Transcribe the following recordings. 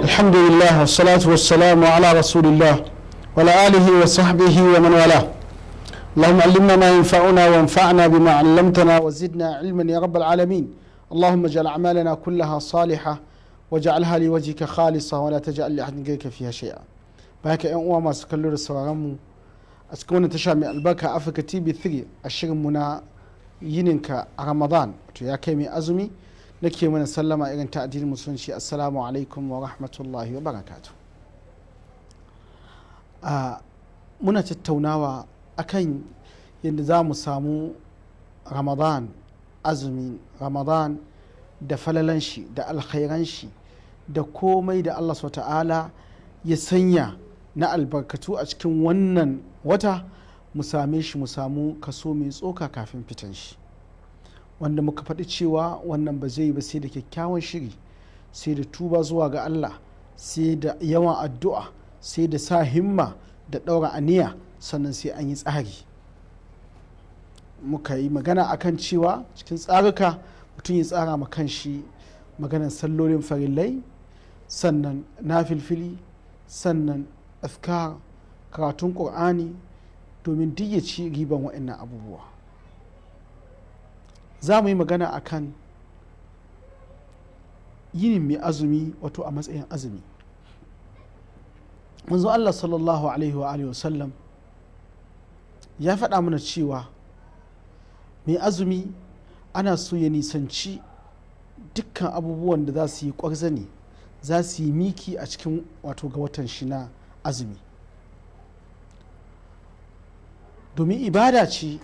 الحمد لله والصلاة والسلام على رسول الله وعلى آله وصحبه ومن والاه. اللهم علمنا ما ينفعنا وانفعنا بما علمتنا وزدنا علما يا رب العالمين. اللهم اجعل أعمالنا كلها صالحة واجعلها لوجهك خالصة ولا تجعل لأحد غيرك فيها شيئا. بهك أن uwa masu kallo da sauraron mu a cikin wannan tasha mai albarka Africa TV 3 a shirin mu na yininka a Ramadan, to ya kai mai azumi, nake mana sallama irin ta addinin musulunci. Assalamu alaikum wa rahmatullahi wa barakatuh. Muna tattaunawa akan yadda za mu samu Ramadan, azumin Ramadan da falalan shi da alkhairan shi da komai da Allah SWT ya sanya na albarkatu a cikin wannan wata, mu same shi, mu samu kaso mai tsoka kafin fitan shi, wanda muka faɗi cewa wannan ba zai yi ba sai da kyakkyawan shiri, sai da tuba zuwa ga Allah, sai da yawan addu'a, sai da sa himma da ɗaura aniya, sannan sai an yi tsari. Muka yi magana akan cewa cikin tsaruka mutum ya tsara ma kanshi maganar sallolin farillai, sannan nafilfili, sannan afkar, karatun ƙur'ani, domin duk ya ci riban waɗannan abubuwa. Za mu yi magana akan yinin mai azumi, wato a matsayin azumi. Manzo Allah sallallahu alaihi wa sallam ya faɗa mana cewa mai azumi ana so ya nisanci dukkan abubuwan da za su yi ƙwarzane, za su yi miki a cikin wato ga watan shi na azumi, domin ibada ce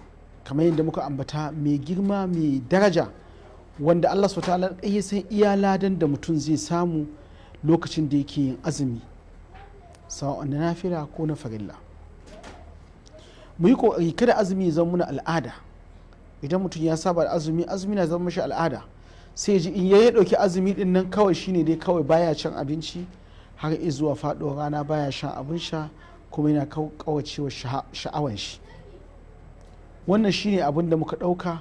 kamar yadda muka ambata mai girma, mai daraja, wanda Allah SWT ya san iya ladan da mutum zai samu lokacin da yake yin azumi, sawa'an na nafila ko na farilla. Mu yi ƙoƙari kada azumi ya zama muna al'ada. Idan mutum ya saba da azumi, azumi na zama mashi al'ada, sai ji in ya ɗauki azumi din nan kawai shine dai kawai baya cin abinci har zuwa faɗuwar rana, baya shan abin sha, kuma yana kawacewa sha'awan shi. Wannan shine abin da muka ɗauka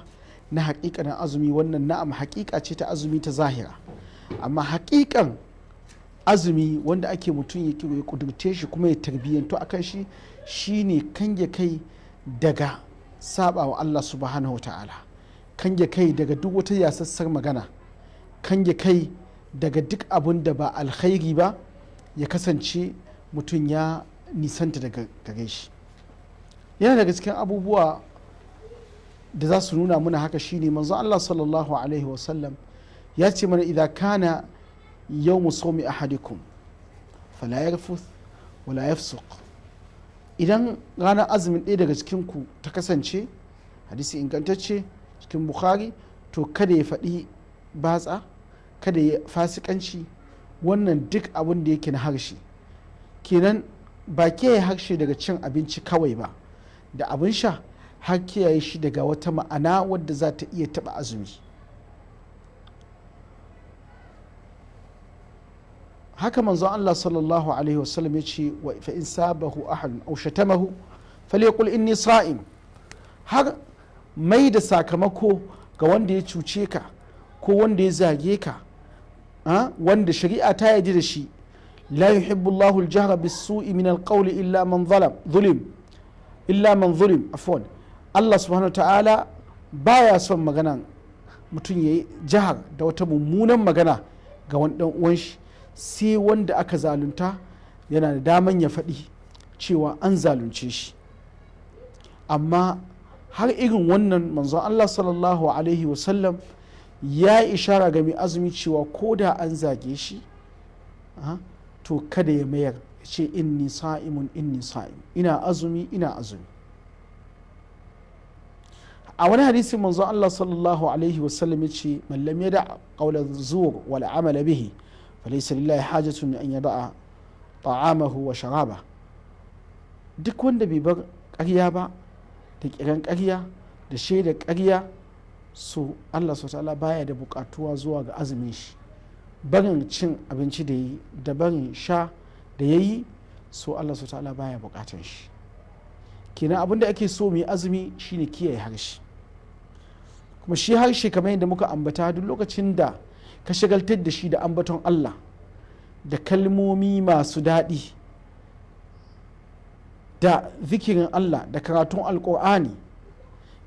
na haƙiƙanin azumi. Wannan na'am haƙiƙa ce ta azumi ta zahira, amma haƙiƙan azumi wanda ake mutum ya kudurce shi kuma ya tarbiyyantu akan shi, shine kange kai daga saba wa Allah subhanahu wa ta'ala, kange kai daga duk wata yasassar magana, kange kai daga duk abun da ba alkhairi ba, ya kasance mutum ya nisanta daga gare shi. Yana daga cikin abubuwa da za su nuna muna haka shine manzo Allah sallallahu alaihi wasallam ya ce mana, idza kana yawmu sawmi ahadikum fala yarfuth wala yafsuq. Idan ranar azumin ɗaya daga cikin ku ta kasance, hadisi ingantacce cikin Bukhari, to kada ya faɗi batsa, kada ya fasikanci, wannan duk abin da yake na harshe kenan, ba kiyaye harshe daga cin abinci kawai ba da abin sha, har kiyaye shi daga wata ma'ana wadda za ta iya taɓa azumi. Haka manzon Allah sallallahu alaihi wasallam ya ce, wa fa in sabahu ahadun aw shatamahu falyaqul inni sa'im. Har mai da sakamako ga wanda ya cuce ka ko wanda ya zage ka, wanda shari'a ta yaji da shi, la yuhibbu Allahu al-jahra bis-su'i min al-qawli illa man zulim afwan. Allah subhanahu wa ta'ala baya son magana mutum yayi jahar da wata mummunan magana ga wani dan uwan shi, sai wanda aka zalunta yana da daman ya faɗi cewa an zalunce shi. Amma har irin wannan manzon Allah sallallahu alaihi wasallam ya yi ishara ga mai azumi cewa ko da an zage shi, to kada ya mayar, ya ce inni sa'imun, ina azumi. A wani hadisi manzon Allah sallallahu alaihi wasallam ya ce, man lam yada qawla zur wal amala bihi falaysa lillahi hajatun min an yada'a ta'amahu wa sharaba. Duk wanda bai bar ƙarya ba, da kiran ƙarya, da shaida ƙarya, so Allah SWT baya da buƙatuwa zuwa ga azumin shi, barin cin abinci da yi da barin sha da ya yi, so Allah su ta'ala baya bukatan shi. kenan abin da ake so mai azumi shine kiyaye harshe, kuma shi harshe kamar yadda muka ambata duk lokacin da ka shagaltar da shi da ambaton Allah da kalmomi masu daɗi da zikirin Allah da karatun alkur'ani,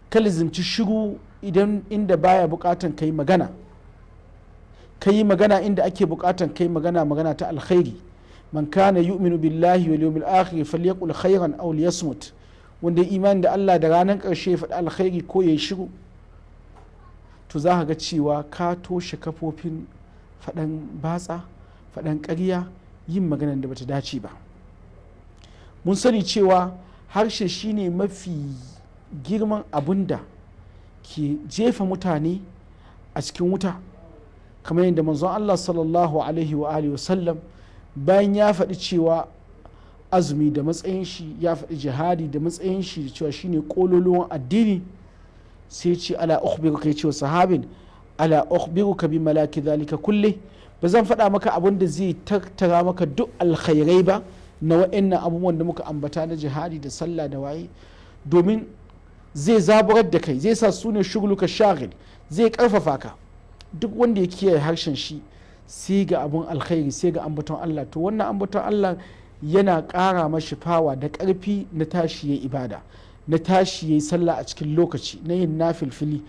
ka lizimci shiru idan inda baya bukatan kai magana, ka yi magana inda ake bukatan kai magana ta alkhairi. man kana yu'minu billahi wal yawmil akhir falyaqul khairan aw liyasmut, wanda ya imani da Allah da ranar karshe ya faɗi alkhairi ko ya yi shiru, to za ka ga cewa ka toshe kafofin faɗan batsa, faɗan ƙarya, yin maganar da bata dace ba. mun sani cewa harshe shine mafi girman abun da ke jefa mutane a cikin wuta, kamar yadda manzon Allah sallallahu alaihi wa alihi wasallam bayan ya faɗi cewa azumi da matsayin shi, ya faɗi jihadi da matsayin shi da cewa shine kololuwan addini, sai ce ala ukhbiruka, yace wa sahabin ala ukhbiruka bi malaki zalika kulle, ba zan faɗa maka abin da zai tattara maka duk alkhairai ba na wa'annan abubuwan da muka ambata na jihadi da sallah da waye, domin zai zaburar da kai, zai sa su ne shuguluka shagil, zai karfafa ka. duk wanda ya kiyaye harshen shi sai ga abun alkhairi, sai ga ambaton Allah, to wannan ambaton Allah yana ƙara mashi fawa da ƙarfi na tashi ya ibada, na tashi ya yi sallah a cikin lokaci, na yin nafilfili.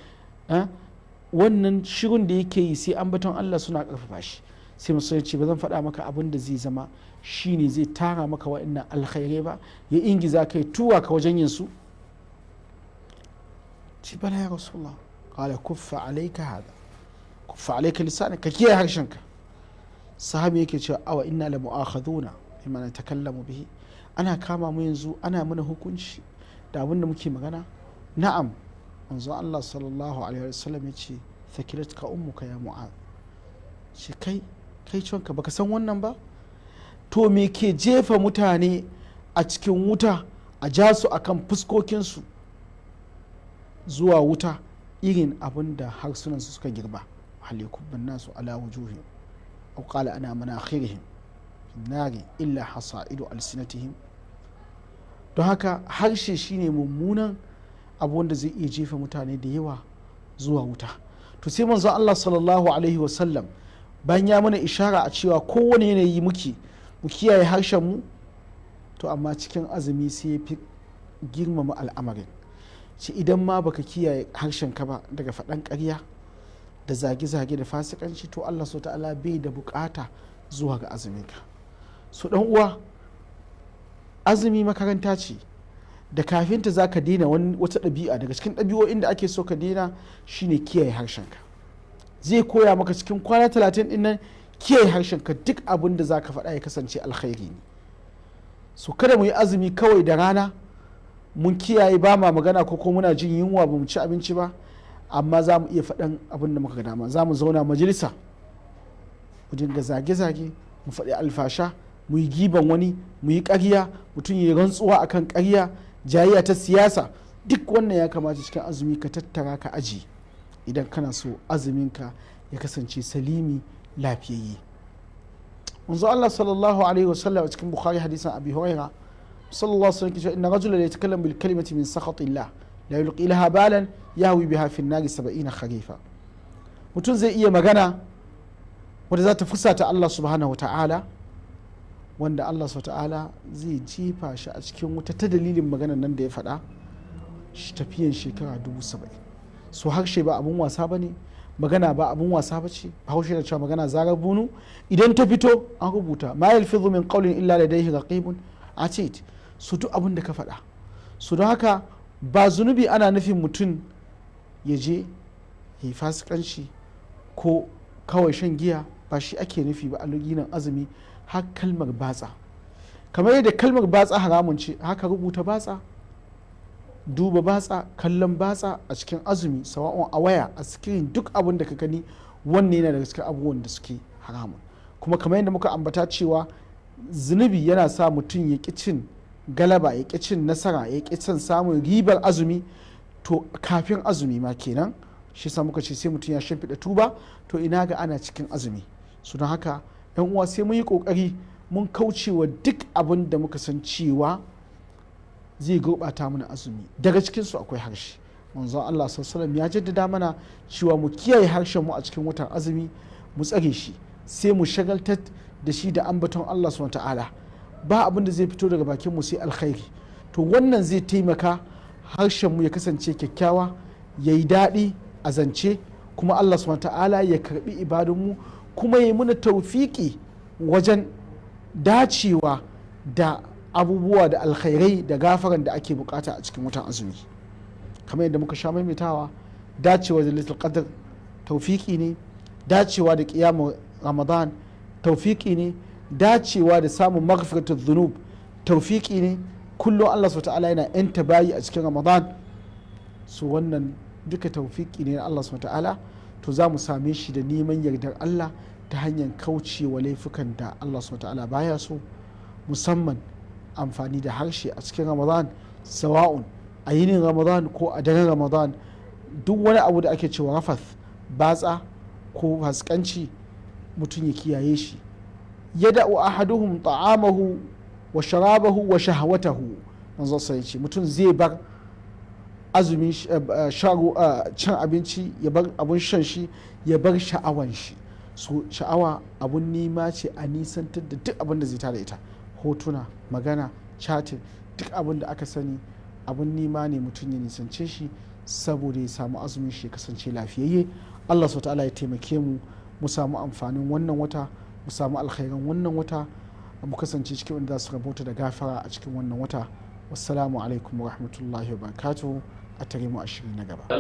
wannan shirin da yake yi sai ambaton Allah suna ƙarfafa shi. sai musu ce ba zan faɗa maka abin da zai zama shine zai tara maka wa'annan alkhairai ba, ya ingiza kai tuwa ka wajen yin su. ci bala ya rasulullah, qala kuffa alayka hada, kuffa alayka lisanak, ka kiyaye harshenka. sahabi yake cewa awa inna la mu'akhaduna bima natakallamu bihi, ana kama mu yanzu ana mana hukunci da abin da muke magana. na'am, manzo Allah sallallahu alaihi wasallam ya ce thakilatka ummuka ya mu'ad, ce kai cionka baka san wannan ba. to me ke jefa mutane a cikin wuta, a ja su akan fuskokinsu zuwa wuta, irin abin da harsunansu suka girba. hal yakubban nasu ala wujuhihim aw qala ana manakhirihim fi nari illa hasaidu alsinatihim. don haka harshe shine mummunan abu wanda zai iya jefa mutane da yawa zuwa wuta. to sai manzo Allah sallallahu alaihi wasallam bayan ya mana ishara a cewa kowane yanayi mu kiyaye harshen mu, to amma cikin azumi sai ya fi girmama al'amarin. ce idan ma baka kiyaye harshen ka ba daga faɗan ƙarya da zage-zage da fasikanci, to Allah so ta'ala bai da bukata zuwa ga azumin ka. so dan uwa, azumi makaranta ce da kafinta za ka daina wata ɗabi'a. daga cikin ɗabi'o'in da ake so ka daina shine kiyaye harshenka. zai koya maka cikin kwana 30 ɗin nan kiyaye harshenka, duk abin da za ka faɗa ya kasance alkhairi ne. so kada mu yi azumi kawai da rana mun kiyaye ba ma magana ko muna jin yunwa ba mu ci abinci ba, amma za mu iya faɗan abin da muka ga dama. za mu zauna majalisa mu dinga zage-zage, mu faɗi alfasha, mu yi giban wani, mu yi ƙarya, mutum ya yi rantsuwa akan ƙarya, jayayya ta siyasa. duk wannan ya kamata cikin azumi ka tattara ka aji, idan kana so azuminka ya kasance salimi lafiyayye. manzo Allah sallallahu alaihi wasallam a cikin Bukhari hadisin Abi Huraira sallallahu alaihi wasallam, inna rajula la yatakallamu bil kalimati min sakhatillah la yulqi laha balan yahwi biha fi an-nar 70 kharifa. mutum zai iya magana wanda za ta fusata Allah subhanahu wata'ala, wanda Allah subhanahu wata'ala zai jefa shi a cikin wuta ta dalilin maganar nan da ya faɗa tafiyan shekara 70. so harshe ba abun wasa ba ne, magana ba abun wasa ba ce. bahaushe da cewa magana zarar bunu, idan ta fito an rubuta ma yalfizu min qawlin illa ladayhi raqibun atid. su duk abin da ka faɗa. su don haka ba zunubi ana nufin mutum ya je ya yi fasikanci ko kawai shan giya, ba shi ake nufi ba a luginan azumi. har kalmar batsa, kamar yadda kalmar batsa haramun ce, haka rubuta batsa, duba batsa, kallon batsa a cikin azumi, sawa'un a waya, a screen, duk abin da ka gani wannan yana daga cikin abubuwan da suke haramun. kuma kamar yadda muka ambata cewa zunubi yana sa mutum ya ƙi cin galaba, ya ƙi cin nasara, ya ƙi cin samun ribar azumi, to kafin azumi ma kenan. shi sa muka ce sai mutum ya shimfiɗa tuba, to ina ga ana cikin azumi. su don haka yan uwa sai mun yi kokari mun kaucewa duk abin da muka san cewa zai gurɓata mana azumi. Daga cikinsu akwai harshe. Manzon Allah sallallahu ya jaddada mana cewa mu kiyaye harshen mu a cikin watan azumi, mu tsare shi, sai mu shagaltar da shi da ambaton Allah subhanahu ta'ala. Ba abin da zai fito daga bakin mu sai alkhairi. To wannan zai taimaka harshen mu ya kasance kyakkyawa, yayi daɗi a zance, kuma Allah subhanahu ta'ala ya karbi ibadun mu, kuma ya muna tawfiki wajen dacewa da abubuwa da alkhairai da gafaran da ake bukata a cikin watan azumi. Kamar yadda muka sha maimaitawa, dacewa da lailatul qadr tawfiki ne, dacewa da qiyamul ramadan tawfiki ne, dacewa da samun maghfiratul dhunub tawfiki ne. Kullum Allah subhanahu ta'ala yana yanta bayi a cikin ramadan, su wannan duka tawfiki ne na Allah subhanahu ta'ala. To za mu same shi da neman yardar Allah ta hanyar kaucewa laifukan da Allah subhanahu ta'ala baya so, musamman amfani da harshe a cikin ramadan, sawa'un a yinin ramadan ko a daren ramadan. Duk wani abu da ake cewa rafath, batsa ko haskanci, mutum ya kiyaye shi. Yada'u ahaduhum ta'amahu wa sharabahu wa shahwatahu, manzo sai ce mutum zai bar azumin cin abinci, ya bar abun shan shi, ya bar sha'awan shi. So sha'awa abun nima ce a nisantar da duk abin da zai tada ita, hotuna, magana, chatting, duk abin da aka sani abun nima ne mutum ya nisance shi saboda ya samu azumin shi ya kasance lafiyayye. Allah subhanahu ta'ala ya taimake mu, mu samu amfanin wannan wata, mu samu alkhairan wannan wata, mu kasance cikin wanda za su rabota da gafara a cikin wannan wata. Wassalamu alaikum wa rahmatullahi wa barakatuhu. A tare mu a shiri na gaba. La